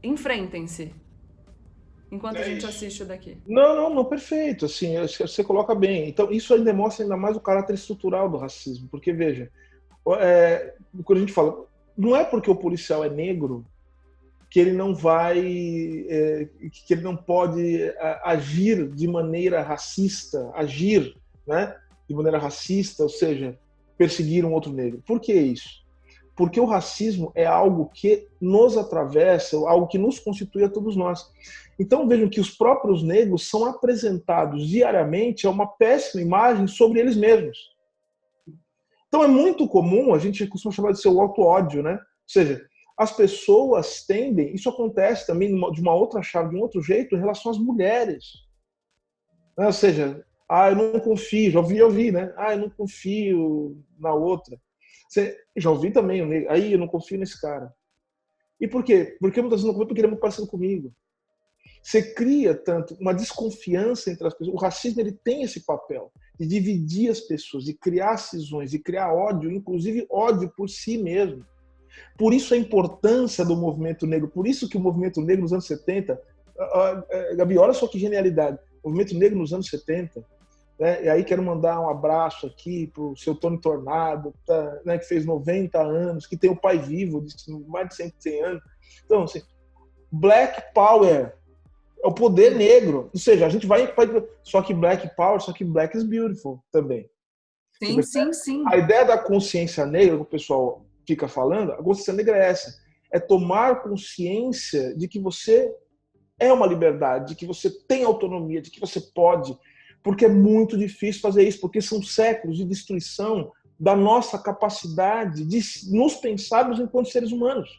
enfrentem-se. Enquanto a gente assiste daqui. Não, perfeito. Assim, você coloca bem. Então, isso aí demonstra ainda mais o caráter estrutural do racismo. Porque, veja, quando a gente fala, não é porque o policial é negro que ele não vai, que ele não pode agir de maneira racista, né, de maneira racista, ou seja, perseguir um outro negro. Por que isso? Porque o racismo é algo que nos atravessa, algo que nos constitui a todos nós. Então vejam que os próprios negros são apresentados diariamente a uma péssima imagem sobre eles mesmos. Então é muito comum, a gente costuma chamar de seu auto-ódio, né? Ou seja, as pessoas tendem, isso acontece também de uma outra chave, de um outro jeito, em relação às mulheres. Ou seja, eu não confio, já ouvi, né? Eu não confio na outra. Já ouvi também, eu não confio nesse cara. E por quê? Porque muitas vezes não confio porque ele é muito parecido comigo. Você cria tanto uma desconfiança entre as pessoas. O racismo ele tem esse papel de dividir as pessoas, de criar cisões, de criar ódio, inclusive ódio por si mesmo. Por isso a importância do movimento negro, por isso que o movimento negro nos anos 70, Gabi, olha só que genialidade, o movimento negro nos anos 70, né, e aí quero mandar um abraço aqui para o seu Tony Tornado, né, que fez 90 anos, que tem o pai vivo, mais de 100 anos. Então, assim, Black Power, é o poder negro. Ou seja, a gente vai... Só que Black Power, só que Black is Beautiful também. Sim. A ideia da consciência negra, pessoal, fica falando, a consciência negra é essa. É tomar consciência de que você é uma liberdade, de que você tem autonomia, de que você pode, porque é muito difícil fazer isso, porque são séculos de destruição da nossa capacidade de nos pensarmos enquanto seres humanos.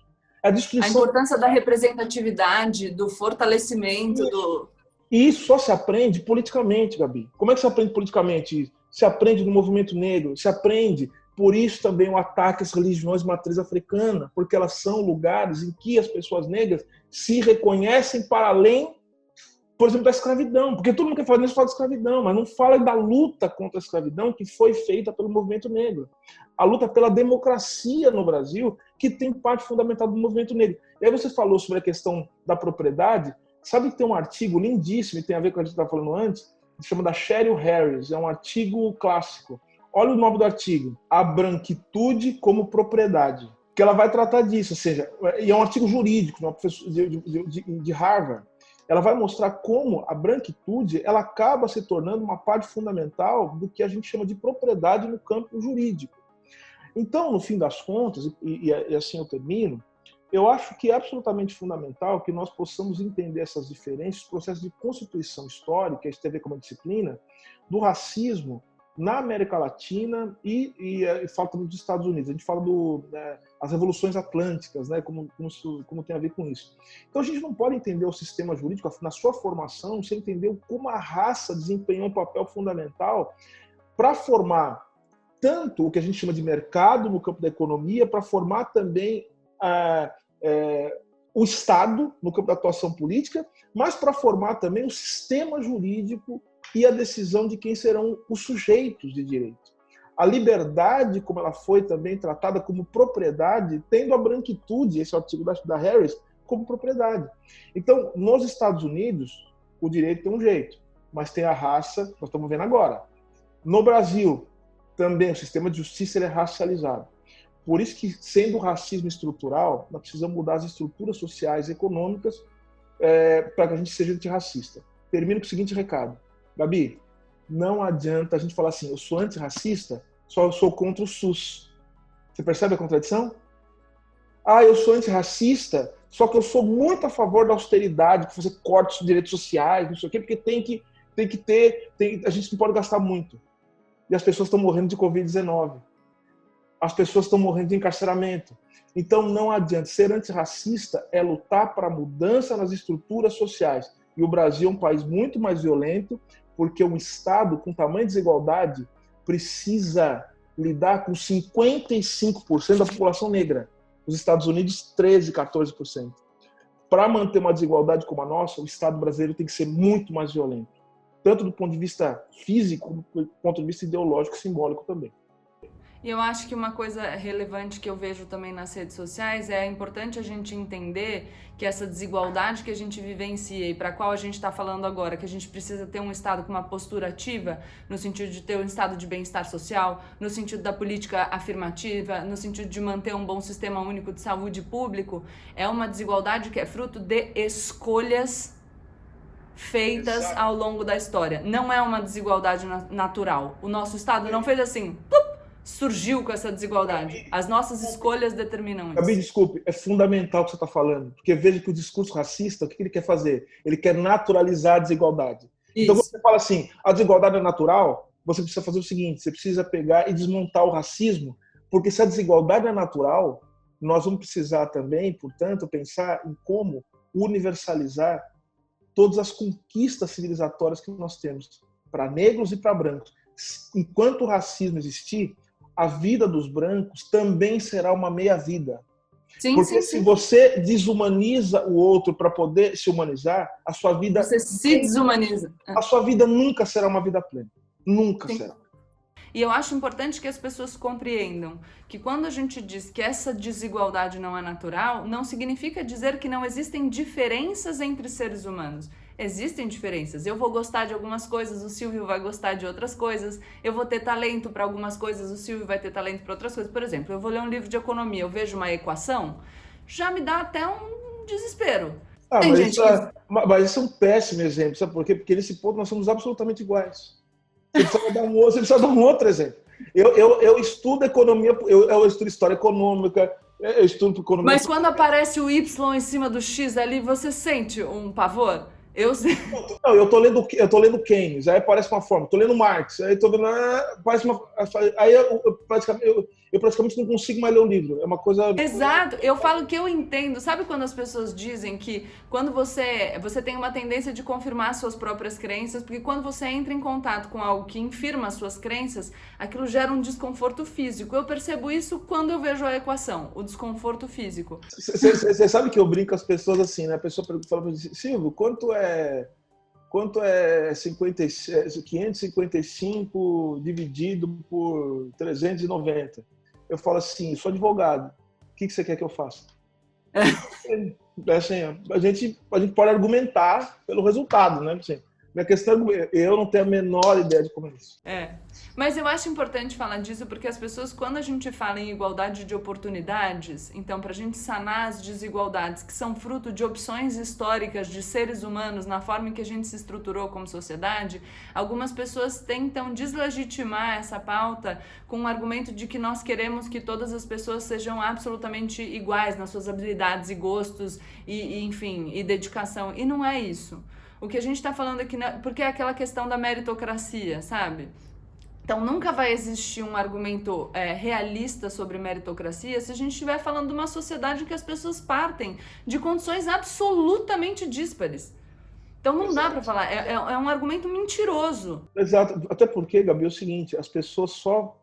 A importância da representatividade, do fortalecimento do... E isso só se aprende politicamente, Gabi. Como é que se aprende politicamente? Se aprende no movimento negro, se aprende. Por isso também o ataque às religiões de matriz africana, porque elas são lugares em que as pessoas negras se reconhecem para além, por exemplo, da escravidão. Porque todo mundo que fala nisso fala de escravidão, mas não fala da luta contra a escravidão que foi feita pelo movimento negro. A luta pela democracia no Brasil, que tem parte fundamental do movimento negro. E aí você falou sobre a questão da propriedade. Sabe que tem um artigo lindíssimo, e tem a ver com o que a gente estava falando antes, que se chama da Cheryl Harris, é um artigo clássico. Olha o nome do artigo, A Branquitude como Propriedade, que ela vai tratar disso, ou seja, e é um artigo jurídico, uma professora de Harvard. Ela vai mostrar como a branquitude ela acaba se tornando uma parte fundamental do que a gente chama de propriedade no campo jurídico. Então, no fim das contas, e assim eu termino, eu acho que é absolutamente fundamental que nós possamos entender essas diferenças, os processos de constituição histórica, isso tem a ver com uma disciplina, do racismo na América Latina e fala também dos Estados Unidos. A gente fala das revoluções atlânticas, né, como tem a ver com isso. Então a gente não pode entender o sistema jurídico na sua formação sem entender como a raça desempenhou um papel fundamental para formar tanto o que a gente chama de mercado no campo da economia, para formar também o Estado no campo da atuação política, mas para formar também o sistema jurídico e a decisão de quem serão os sujeitos de direito. A liberdade, como ela foi também tratada como propriedade, tendo a branquitude, esse artigo da Harris, como propriedade. Então, nos Estados Unidos, o direito tem um jeito, mas tem a raça, nós estamos vendo agora. No Brasil, também o sistema de justiça ele é racializado. Por isso que, sendo o racismo estrutural, nós precisamos mudar as estruturas sociais e econômicas para que a gente seja antirracista. Termino com o seguinte recado. Gabi, não adianta a gente falar assim, eu sou antirracista, só eu sou contra o SUS. Você percebe a contradição? Ah, eu sou antirracista, só que eu sou muito a favor da austeridade, de fazer cortes de direitos sociais, não sei o quê, porque tem que ter, a gente não pode gastar muito. E as pessoas estão morrendo de Covid-19. As pessoas estão morrendo de encarceramento. Então não adianta. Ser antirracista é lutar para a mudança nas estruturas sociais. E o Brasil é um país muito mais violento, porque um Estado com tamanha desigualdade precisa lidar com 55% da população negra. Os Estados Unidos, 13%, 14%. Para manter uma desigualdade como a nossa, o Estado brasileiro tem que ser muito mais violento. Tanto do ponto de vista físico, como do ponto de vista ideológico e simbólico também. E eu acho que uma coisa relevante que eu vejo também nas redes sociais é importante a gente entender que essa desigualdade que a gente vivencia e para a qual a gente está falando agora, que a gente precisa ter um Estado com uma postura ativa, no sentido de ter um estado de bem-estar social, no sentido da política afirmativa, no sentido de manter um bom sistema único de saúde público, é uma desigualdade que é fruto de escolhas feitas ao longo da história. Não é uma desigualdade natural. O nosso Estado não fez assim... surgiu com essa desigualdade. As nossas escolhas determinam isso. Gabi, desculpe, é fundamental o que você está falando, porque veja que o discurso racista, o que ele quer fazer? Ele quer naturalizar a desigualdade. Isso. Então, você fala assim, a desigualdade é natural, você precisa fazer o seguinte, você precisa pegar e desmontar o racismo, porque se a desigualdade é natural, nós vamos precisar também, portanto, pensar em como universalizar todas as conquistas civilizatórias que nós temos, para negros e para brancos. Enquanto o racismo existir, a vida dos brancos também será uma meia-vida. Porque se você desumaniza o outro para poder se humanizar, a sua vida... Você se desumaniza. A sua vida nunca será uma vida plena. Nunca será. E eu acho importante que as pessoas compreendam que quando a gente diz que essa desigualdade não é natural, não significa dizer que não existem diferenças entre seres humanos. Existem diferenças. Eu vou gostar de algumas coisas, o Silvio vai gostar de outras coisas. Eu vou ter talento para algumas coisas, o Silvio vai ter talento para outras coisas. Por exemplo, eu vou ler um livro de economia, eu vejo uma equação, já me dá até um desespero. Mas isso é um péssimo exemplo, sabe por quê? Porque nesse ponto nós somos absolutamente iguais. Você precisa dar um outro exemplo. Eu estudo economia, eu estudo história econômica, eu estudo economia. Mas quando aparece o Y em cima do X ali, você sente um pavor? Não, eu tô lendo Keynes, aí aparece uma forma, tô lendo Marx, aí tô vendo, parece uma, aí eu praticamente não consigo mais ler o livro, é uma coisa... Exato, eu falo que eu entendo, sabe quando as pessoas dizem que quando você tem uma tendência de confirmar suas próprias crenças, porque quando você entra em contato com algo que infirma as suas crenças, aquilo gera um desconforto físico. Eu percebo isso quando eu vejo a equação, o desconforto físico. Você sabe que eu brinco com as pessoas assim, né? A pessoa fala pra mim, Silvio, quanto é 555 dividido por 390? Eu falo assim, sou advogado, o que você quer que eu faça? Assim, a gente pode argumentar pelo resultado, né? Assim, minha questão é, eu não tenho a menor ideia de como é isso. Mas eu acho importante falar disso porque as pessoas, quando a gente fala em igualdade de oportunidades, então para a gente sanar as desigualdades que são fruto de opções históricas de seres humanos na forma em que a gente se estruturou como sociedade, algumas pessoas tentam deslegitimar essa pauta com o argumento de que nós queremos que todas as pessoas sejam absolutamente iguais nas suas habilidades e gostos enfim, e dedicação. E não é isso. O que a gente está falando aqui, porque é aquela questão da meritocracia, sabe? Então, nunca vai existir um argumento realista sobre meritocracia se a gente estiver falando de uma sociedade em que as pessoas partem de condições absolutamente díspares. Então, não dá para falar. É um argumento mentiroso. Exato. Até porque, Gabi, é o seguinte, as pessoas só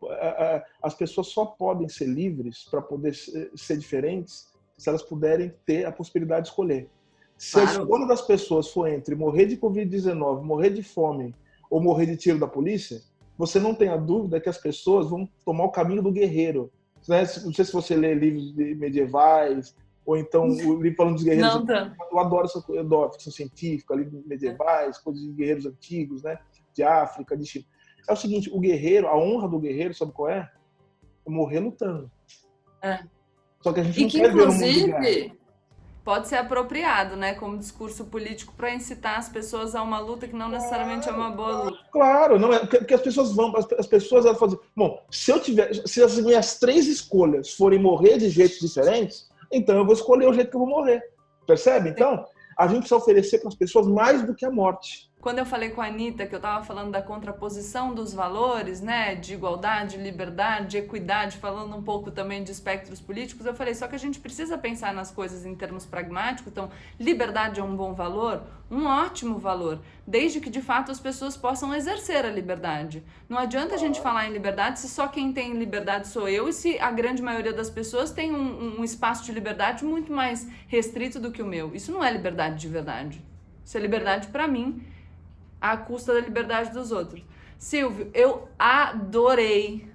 podem ser livres para poder ser diferentes se elas puderem ter a possibilidade de escolher. Se a escolha das pessoas for entre morrer de Covid-19, morrer de fome ou morrer de tiro da polícia, você não tem a dúvida que as pessoas vão tomar o caminho do guerreiro. Né? Não sei se você lê livros medievais, ou então o livro falando dos guerreiros. Eu adoro ficção científica, livros medievais, coisas de guerreiros antigos, né? De África, de Chile. É o seguinte, o guerreiro, a honra do guerreiro, sabe qual é? É morrer lutando. Só que a gente não quer ver no mundo de guerra. Pode ser apropriado, né, como discurso político para incitar as pessoas a uma luta que não necessariamente é uma boa luta. Claro, não é porque as pessoas elas falam assim, bom, se as minhas 3 escolhas forem morrer de jeitos diferentes, então eu vou escolher o jeito que eu vou morrer. Percebe? Então, a gente precisa oferecer para as pessoas mais do que a morte. Quando eu falei com a Anitta, que eu estava falando da contraposição dos valores, né, de igualdade, liberdade, equidade, falando um pouco também de espectros políticos, eu falei, só que a gente precisa pensar nas coisas em termos pragmáticos. Então, liberdade é um bom valor, um ótimo valor, desde que de fato as pessoas possam exercer a liberdade. Não adianta a gente falar em liberdade se só quem tem liberdade sou eu e se a grande maioria das pessoas tem um espaço de liberdade muito mais restrito do que o meu. Isso não é liberdade de verdade. Isso é liberdade para mim, à custa da liberdade dos outros. Silvio, eu adorei.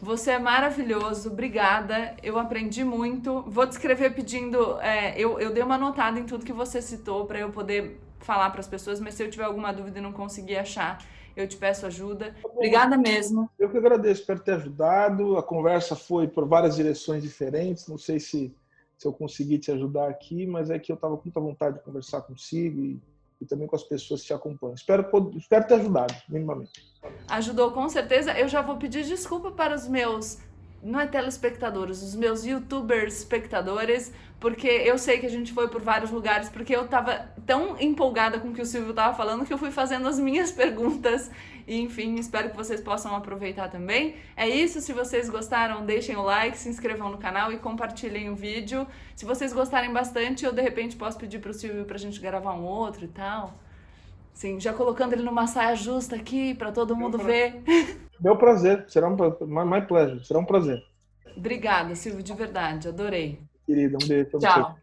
Você é maravilhoso, obrigada. Eu aprendi muito. Vou te escrever pedindo... eu dei uma anotada em tudo que você citou para eu poder falar para as pessoas, mas se eu tiver alguma dúvida e não conseguir achar, eu te peço ajuda. Obrigada mesmo. Eu que agradeço, espero ter ajudado. A conversa foi por várias direções diferentes. Não sei se eu consegui te ajudar aqui, mas é que eu estava com muita vontade de conversar consigo e também com as pessoas que te acompanham. Espero ter ajudado, minimamente. Ajudou, com certeza. Eu já vou pedir desculpa para os meus, não é telespectadores, os meus youtubers espectadores, porque eu sei que a gente foi por vários lugares, porque eu estava tão empolgada com o que o Silvio estava falando que eu fui fazendo as minhas perguntas. E, enfim, espero que vocês possam aproveitar também. É isso, se vocês gostaram, deixem o like, se inscrevam no canal e compartilhem o vídeo. Se vocês gostarem bastante, eu de repente posso pedir para o Silvio para a gente gravar um outro e tal. Sim, já colocando ele numa saia justa aqui para todo mundo ver. Meu prazer, será my pleasure, será um prazer. Obrigada, Silvio, de verdade, adorei. Querida, um beijo pra você. Tchau.